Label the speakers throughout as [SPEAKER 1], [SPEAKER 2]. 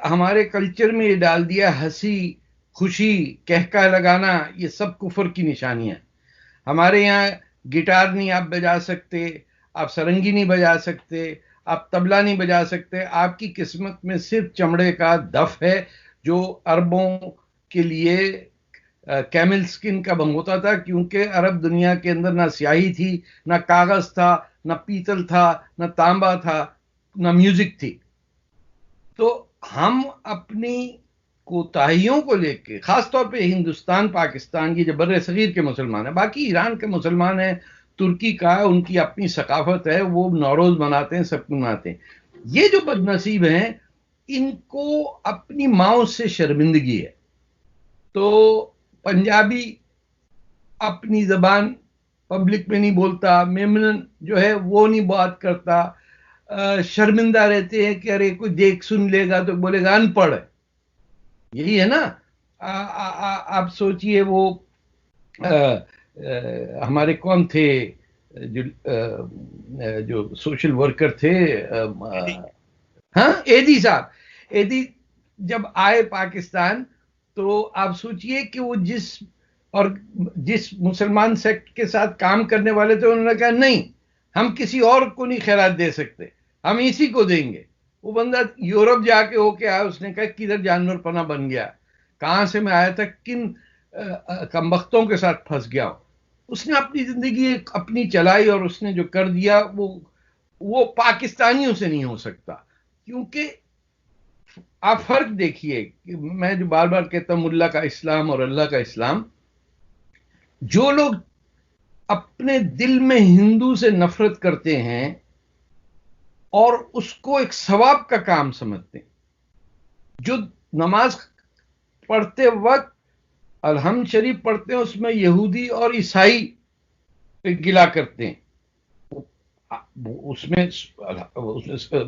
[SPEAKER 1] हमारे कल्चर में ये डाल दिया, हंसी खुशी कहका लगाना, ये सब कुफर की निशानियां। हमारे यहाँ गिटार नहीं आप बजा सकते, आप सरंगी नहीं बजा सकते, आप तबला नहीं बजा सकते। आपकी किस्मत में सिर्फ चमड़े का दफ है, जो अरबों के लिए कैमल स्किन का बंग होता था, क्योंकि अरब दुनिया के अंदर ना स्याही थी, ना कागज था, ना पीतल था, ना तांबा था, ना म्यूजिक थी। तो हम अपनी कोताहियों को लेके, खासतौर पे हिंदुस्तान पाकिस्तान की जो बर्रे सगीर के मुसलमान है, बाकी ईरान के मुसलमान है, तुर्की का है, उनकी अपनी सकाफत है, वो नौरोज मनाते हैं, सब कुछ मनाते हैं। ये जो बदनसीब हैं, इनको अपनी माओ से शर्मिंदगी है। तो पंजाबी अपनी जबान पब्लिक में नहीं बोलता, मेमनन जो है वो नहीं बात करता, शर्मिंदा रहते हैं कि अरे कोई देख सुन लेगा तो बोलेगा अनपढ़ है। यही है ना। आप सोचिए, वो हमारे कौन थे जो जो सोशल वर्कर थे, हाँ, एदी साहब। एदी जब आए पाकिस्तान, तो आप सोचिए कि वो जिस मुसलमान सेक्ट के साथ काम करने वाले थे, उन्होंने कहा नहीं, हम किसी और को नहीं खैरात दे सकते, हम इसी को देंगे। वो बंदा यूरोप जाके होके आया, उसने कहा किधर जानवर पना बन गया, कहां से मैं आया था, किन कमबख्तों के साथ फंस गया। उसने अपनी जिंदगी अपनी चलाई, और उसने जो कर दिया वो पाकिस्तानियों से नहीं हो सकता। क्योंकि आप फर्क देखिए कि मैं जो बार बार कहता हूं, मुल्ला का इस्लाम और अल्लाह का इस्लाम, जो लोग अपने दिल में हिंदू से नफरत करते हैं और उसको एक सवाब का काम समझते हैं, जो नमाज पढ़ते वक्त अलहम शरीफ पढ़ते हैं, उसमें यहूदी और ईसाई पे गिला करते हैं, उसमें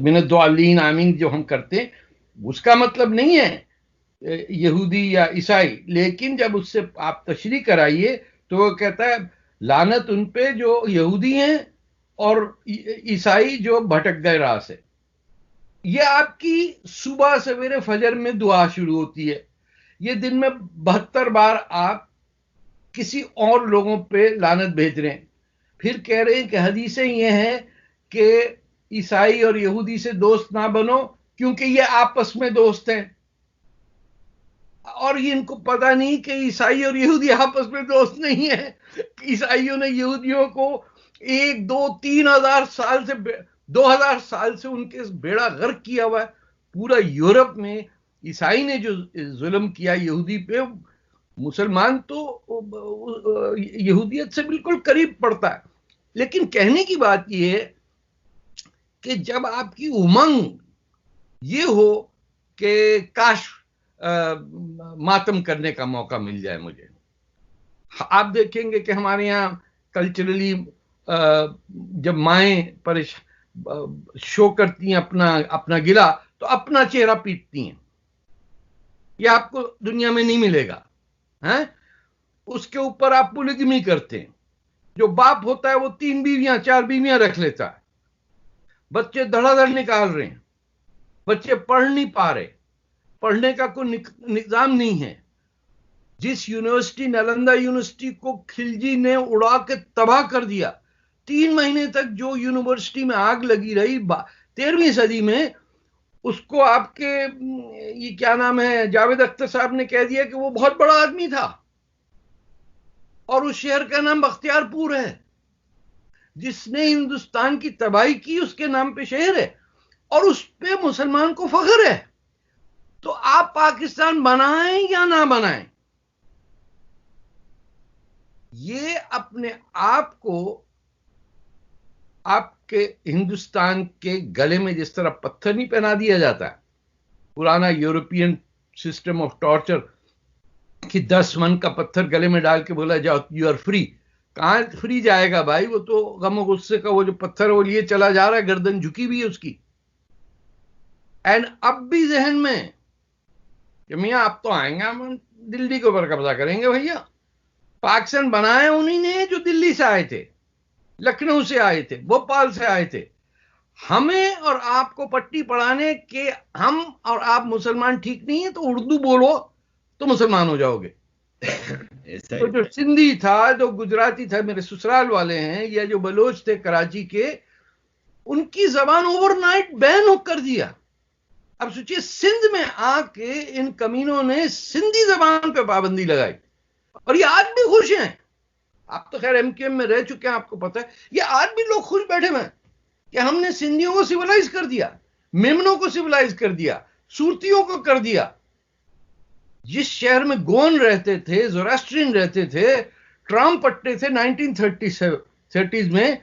[SPEAKER 1] मिनत दुआलीन आमीन जो हम करते हैं, उसका मतलब नहीं है यहूदी या ईसाई। लेकिन जब उससे आप तशरीह कराइए, तो वो कहता है लानत उन पे जो यहूदी हैं और ईसाई जो भटक गए राह से। ये आपकी सुबह सवेरे फजर में दुआ शुरू होती है। ये दिन में 72 बार आप किसी और लोगों पे लानत भेज रहे हैं। फिर कह रहे हैं कि हदीसें ये हैं कि ईसाई और यहूदी से दोस्त ना बनो, क्योंकि ये आपस में दोस्त हैं। और ये इनको पता नहीं कि ईसाई और यहूदी आपस में दोस्त नहीं है। ईसाइयों ने यहूदियों को 1, 2, 3 हजार साल से 2000 साल से उनके बेड़ा गर्क किया हुआ है। पूरा यूरोप में ईसाई ने जो जुल्म किया यहूदी पे, मुसलमान तो यहूदियत से बिल्कुल करीब पड़ता है। लेकिन कहने की बात यह है कि जब आपकी उमंग ये हो कि काश मातम करने का मौका मिल जाए मुझे। आप देखेंगे कि हमारे यहाँ कल्चरली जब माएँ शो करती हैं अपना अपना गिला, तो अपना चेहरा पीटती हैं। ये आपको दुनिया में नहीं मिलेगा है। उसके ऊपर आप पोलिगमी करते हैं। जो बाप होता है वो 3 बीवियां 4 बीवियां रख लेता है। बच्चे धड़ाधड़ निकाल रहे हैं, बच्चे पढ़ नहीं पा रहे, पढ़ने का कोई निजाम नहीं है। जिस यूनिवर्सिटी, नालंदा यूनिवर्सिटी को खिलजी ने उड़ा के तबाह कर दिया, 3 महीने तक जो यूनिवर्सिटी में आग लगी रही 13वीं सदी में, उसको आपके ये क्या नाम है, जावेद अख्तर साहब ने कह दिया कि वो बहुत बड़ा आदमी था। और उस शहर का नाम बख्तियारपुर है। जिसने हिंदुस्तान की तबाही की, उसके नाम पे शहर है, और उस पे मुसलमान को फख्र है। तो आप पाकिस्तान बनाएं या ना बनाएं, ये अपने आप को आपके हिंदुस्तान के गले में जिस तरह पत्थर नहीं पहना दिया जाता है, पुराना यूरोपियन सिस्टम ऑफ टॉर्चर, कि 10 मन का पत्थर गले में डाल के बोला जाओ यू आर फ्री। कहां फ्री जाएगा भाई, वो तो गम गुस्से का वो जो पत्थर वो लिए चला जा रहा है, गर्दन झुकी भी है उसकी। एंड अब भी जहन में कि मियाँ अब तो आएंगे, हम दिल्ली के ऊपर कब्जा करेंगे। भैया, पाकिस्तान बनाए उन्हीं ने जो दिल्ली से आए थे, लखनऊ से आए थे, भोपाल से आए थे। हमें और आपको पट्टी पढ़ाने के हम और आप मुसलमान ठीक नहीं है तो उर्दू बोलो तो मुसलमान हो जाओगे। तो जो सिंधी था, जो गुजराती था, मेरे ससुराल वाले हैं, या जो बलोच थे कराची के, उनकी जबान ओवरनाइट बैन कर दिया। अब सोचिए, सिंध में आके इन कमीनों ने सिंधी जबान पे पाबंदी लगाई और ये आज भी खुश हैं। आप तो खैर एमकेएम में रह चुके हैं, आपको पता है, ये आज भी लोग खुश बैठे हुए हैं कि हमने सिंधियों को सिविलाइज कर दिया, मेमनों को सिविलाइज कर दिया, सूरतियों को कर दिया। जिस शहर में गोन रहते थे, जोरास्ट्रियन रहते थे, ट्राम पट्टे थे 1930s में,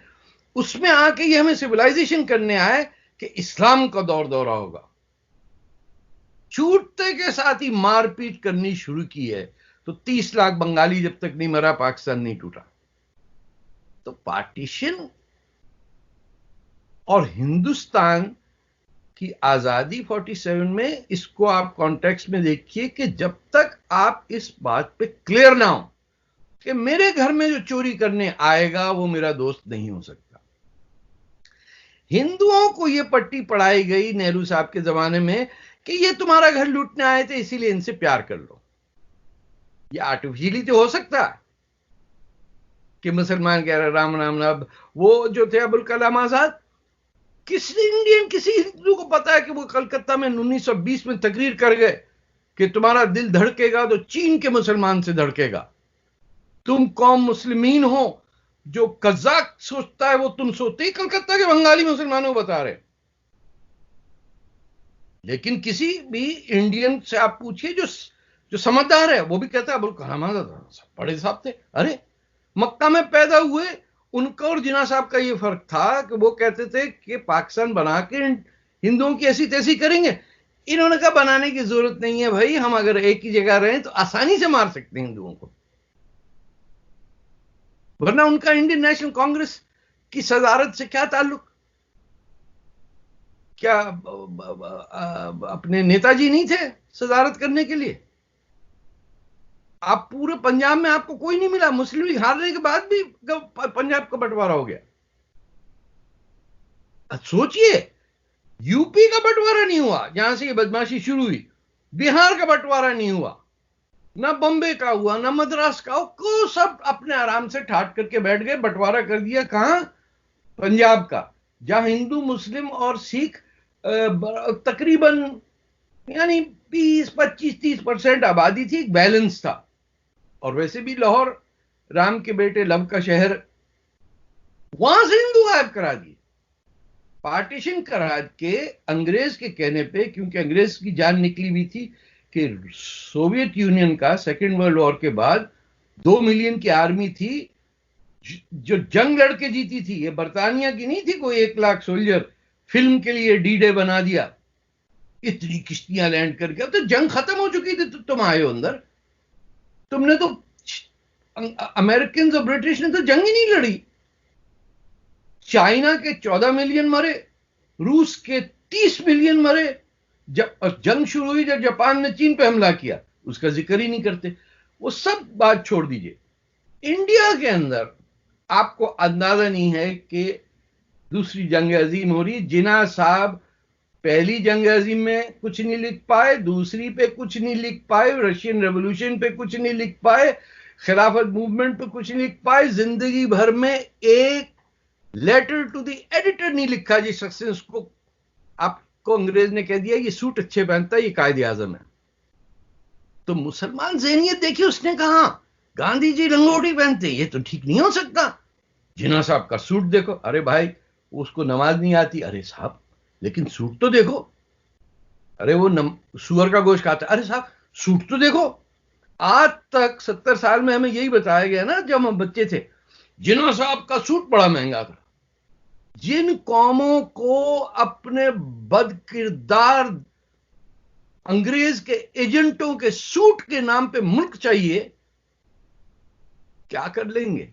[SPEAKER 1] उसमें आके ये हमें सिविलाइजेशन करने आए कि इस्लाम का दौर दौरा होगा। छूटते के साथ ही मारपीट करनी शुरू की है। तो 30 लाख बंगाली जब तक नहीं मरा, पाकिस्तान नहीं टूटा। तो पार्टीशन और हिंदुस्तान की आजादी 47 में, इसको आप कॉन्टेक्स्ट में देखिए कि जब तक आप इस बात पे क्लियर ना हो कि मेरे घर में जो चोरी करने आएगा वो मेरा दोस्त नहीं हो सकता। हिंदुओं को यह पट्टी पढ़ाई गई नेहरू साहब के जमाने में कि ये तुम्हारा घर लूटने आए थे, इसीलिए इनसे प्यार कर लो। ये आर्टिफिशियली तो हो सकता है कि मुसलमान कह रहे राम राम राम। वो जो थे अबुल कलाम आजाद, किसी इंडियन, किसी हिंदू को पता है कि वो कलकत्ता में 1920 में तकरीर कर गए कि तुम्हारा दिल धड़केगा तो चीन के मुसलमान से धड़केगा। तुम कौम मुस्लिमीन हो, जो कजाक सोचता है वो तुम सोते ही कलकत्ता के बंगाली मुसलमानों को बता रहे। लेकिन किसी भी इंडियन से आप पूछिए जो समझदार है, वो भी कहता है अबुल कलाम आजाद बड़े साहब थे। अरे मक्का में पैदा हुए, उनका और जिन्ना साहब का ये फर्क था कि वो कहते थे कि पाकिस्तान बना के हिंदुओं की ऐसी तैसी करेंगे। इन्होंने कहा बनाने की जरूरत नहीं है भाई, हम अगर एक ही जगह रहें तो आसानी से मार सकते हैं हिंदुओं को। वरना उनका इंडियन नेशनल कांग्रेस की सदारत से क्या ताल्लुक? क्या अपने नेताजी नहीं थे सदारत करने के लिए? आप पूरे पंजाब में आपको कोई नहीं मिला। मुस्लिम लीग हारने के बाद भी पंजाब का बंटवारा हो गया। सोचिए, यूपी का बंटवारा नहीं हुआ जहां से ये बदमाशी शुरू हुई, बिहार का बंटवारा नहीं हुआ, ना बॉम्बे का हुआ, ना मद्रास का, को सब अपने आराम से ठाट करके बैठ गए, बंटवारा कर दिया। कहां? पंजाब का, जहां हिंदू, मुस्लिम और सिख तकरीबन यानी 20-25-30% आबादी थी, बैलेंस था। और वैसे भी लाहौर राम के बेटे लव का शहर, वहां से हिंदू गायब करा दिए, पार्टीशन करा के अंग्रेज के कहने पे, क्योंकि अंग्रेज की जान निकली हुई थी कि सोवियत यूनियन का सेकेंड वर्ल्ड वॉर के बाद 2 मिलियन की आर्मी थी जो जंग लड़के जीती थी। ये बरतानिया की नहीं थी कोई 1 लाख सोल्जर फिल्म के लिए डी डे बना दिया, इतनी किश्तियां लैंड करके। अब तो जंग खत्म हो चुकी थी, तो तुम आए हो अंदर। तुमने तो, अमेरिकन और ब्रिटिश ने तो जंग ही नहीं लड़ी। चाइना के 14 मिलियन मरे, रूस के 30 मिलियन मरे। जब जंग शुरू हुई, जब जापान ने चीन पे हमला किया, उसका जिक्र ही नहीं करते। वो सब बात छोड़ दीजिए। इंडिया के अंदर आपको अंदाजा नहीं है कि दूसरी जंग अजीम हो रही। जिन्ना साहब पहली जंग अजीम में कुछ नहीं लिख पाए, दूसरी पे कुछ नहीं लिख पाए, रशियन रेवोल्यूशन पे कुछ नहीं लिख पाए, खिलाफत मूवमेंट पे कुछ नहीं लिख पाए। जिंदगी भर में एक लेटर टू द एडिटर नहीं लिखा जिस शख्स ने उसको, आपको अंग्रेज ने कह दिया ये सूट अच्छे पहनता है, ये कायदे आजम है। तो मुसलमान ज़हनियत देखिए, उसने कहा गांधी जी लंगोटी पहनते, ये तो ठीक नहीं हो सकता। जिन्ना साहब का सूट देखो, अरे भाई उसको नमाज नहीं आती, अरे साहब लेकिन सूट तो देखो। अरे वो सुअर का गोश्त खाता, अरे साहब सूट तो देखो। आज तक 70 साल में हमें यही बताया गया ना, जब हम बच्चे थे, जिन्ना साहब का सूट बड़ा महंगा था। जिन कौमों को अपने बदकिरदार अंग्रेज के एजेंटों के सूट के नाम पे मुल्क चाहिए, क्या कर लेंगे?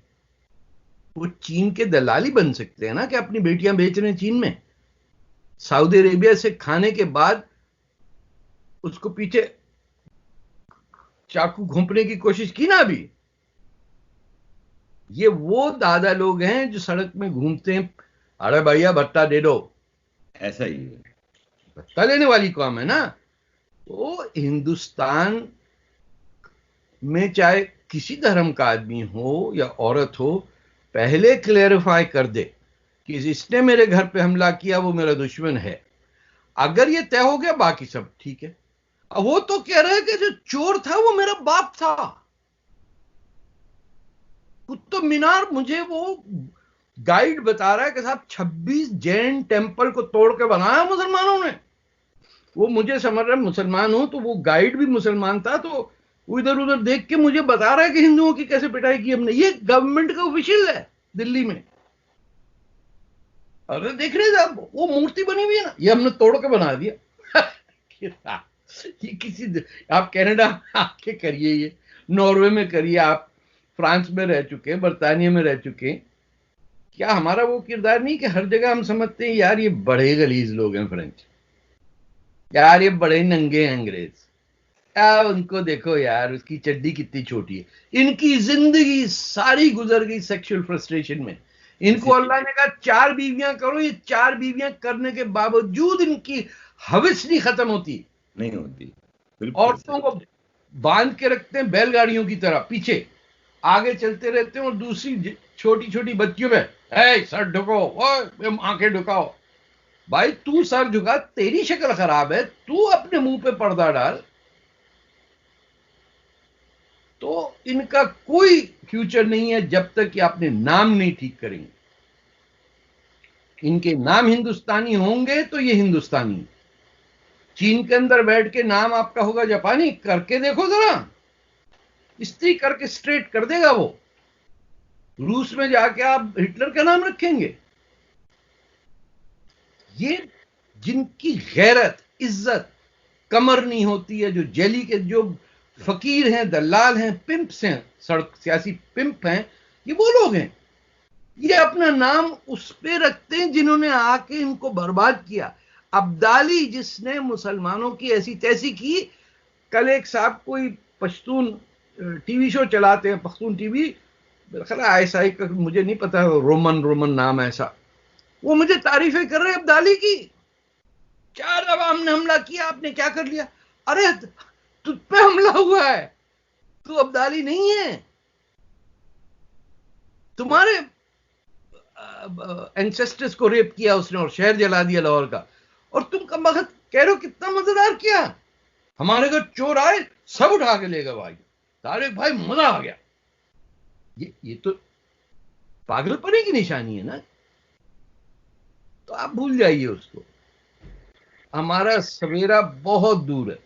[SPEAKER 1] वो चीन के दलाली बन सकते हैं ना, कि अपनी बेटियां बेच रहे हैं चीन में। सऊदी अरेबिया से खाने के बाद उसको पीछे चाकू घोंपने की कोशिश की ना अभी। ये वो दादा लोग हैं जो सड़क में घूमते हैं, अरे भैया भट्टा दे दो,
[SPEAKER 2] ऐसा ही है,
[SPEAKER 1] धक्का लेने वाली कौम है ना। तो हिंदुस्तान में चाहे किसी धर्म का आदमी हो या औरत हो, पहले क्लेरिफाई कर दे कि जिसने मेरे घर पे हमला किया वो मेरा दुश्मन है। अगर ये तय हो गया, बाकी सब ठीक है। अब वो तो कह रहा है कि जो चोर था वो मेरा बाप था। कुतुब मीनार, मुझे वो गाइड बता रहा है कि साहब 26 जैन टेम्पल को तोड़ के बनाया मुसलमानों ने। वो मुझे समझ रहा है मुसलमान हूं, तो वो गाइड भी मुसलमान था, तो वो इधर उधर देख के मुझे बता रहा है कि हिंदुओं की कैसे पिटाई की हमने। ये गवर्नमेंट का ऑफिशियल है दिल्ली में। अरे देख रहे साहब, वो मूर्ति बनी हुई है ना, ये हमने तोड़ के बना दिया। ये किसी, आप कनाडा आके करिए, ये नॉर्वे में करिए, आप फ्रांस में रह चुके, बर्तानिया में रह चुके। क्या हमारा वो किरदार नहीं कि हर जगह हम समझते हैं यार ये बड़े गलीज लोग हैं फ्रेंच, यार ये बड़े नंगे हैं अंग्रेज, यार उनको देखो यार उसकी चड्डी कितनी छोटी है। इनकी जिंदगी सारी गुजर गई सेक्सुअल फ्रस्ट्रेशन में। इनको अल्लाह ने कहा 4 बीवियां करो, ये 4 बीवियां करने के बावजूद इनकी हविस नहीं खत्म होती।
[SPEAKER 2] नहीं होती, बिल्कुल।
[SPEAKER 1] औरतों को बांध के रखते हैं बैलगाड़ियों की तरह, पीछे आगे चलते रहते हैं, और दूसरी छोटी छोटी बच्चियों में सर ढुको, आंखें ढुकाओ। भाई तू सर झुका, तेरी शक्ल खराब है, तू अपने मुंह पे पर्दा डाल। तो इनका कोई फ्यूचर नहीं है जब तक कि आपने नाम नहीं ठीक करेंगे। इनके नाम हिंदुस्तानी होंगे तो ये हिंदुस्तानी। चीन के अंदर बैठ के नाम आपका होगा जापानी, करके देखो जरा, स्त्री करके स्ट्रेट कर देगा वो। रूस में जाके आप हिटलर का नाम रखेंगे। ये जिनकी गैरत, इज्जत कमर नहीं होती है, जो जेली के जो फकीर हैं, दलाल हैं, पिंप्स हैं, सड़क सियासी पिंप हैं, ये वो लोग हैं। ये अपना नाम उस पे रखते हैं जिन्होंने आके इनको बर्बाद किया। अब्दाली जिसने मुसलमानों की ऐसी तैसी की। कल एक साहब कोई पश्तून टीवी शो चलाते हैं, पख्तून टीवी, ISI का मुझे नहीं पता, रोमन नाम ऐसा, वो मुझे तारीफें कर रहे हैं अब्दाली की। 4 अवाम ने हमला किया, आपने क्या कर लिया? अरे तुझ पे हमला हुआ है, तू अब्दाली नहीं है। तुम्हारे एंसेस्टर्स को रेप किया उसने और शहर जला दिया लाहौर का, और तुम कम वक्त कह रहे हो कितना मजेदार किया। हमारे घर चोर आए, सब उठा के ले गए भाई, तारिक भाई मजा आ गया। ये तो पागलपने की निशानी है ना। तो आप भूल जाइए उसको। हमारा सवेरा बहुत दूर है।